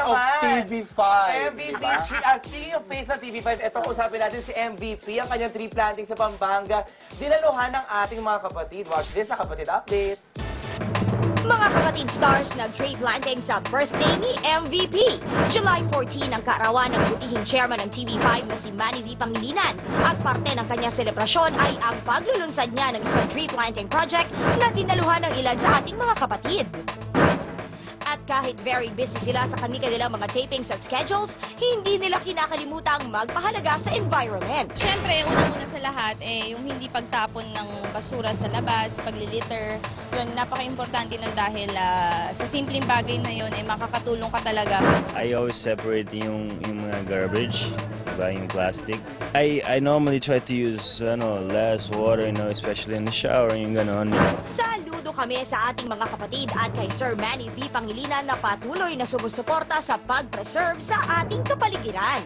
of naman. TV5. MVP, diba? speaking of face ng TV5, ito usapin natin si MVP, ang kanyang tree planting sa Pampanga. Dinaluhan ng ating mga kapatid. Watch this sa Kapatid Update. Mga kapatid stars nag-tree planting sa birthday ni MVP. July 14 ang kaarawan ng butihing chairman ng TV5 na si Manny V. Pangilinan. At parte ng kanyang selebrasyon ay ang paglulunsad niya ng isang tree planting project na dinaluhan ng ilan sa ating mga kapatid. At kahit very busy sila sa kanilang mga tapings at schedules, hindi nila kinakalimutang magpahalaga sa environment. Siyempre, una-una sa lahat, yung hindi pagtapon ng basura sa labas, paglilitter, yun, napaka-importante nun dahil sa simpleng bagay na yun, makakatulong ka talaga. I always separate yung mga garbage, diba, yung plastic. I normally try to use less water, especially in the shower, yung ganon. Saludo kami sa ating mga kapatid at kay Sir Manny V. Pangilinan na patuloy na sumusuporta sa pag-preserve sa ating kapaligiran.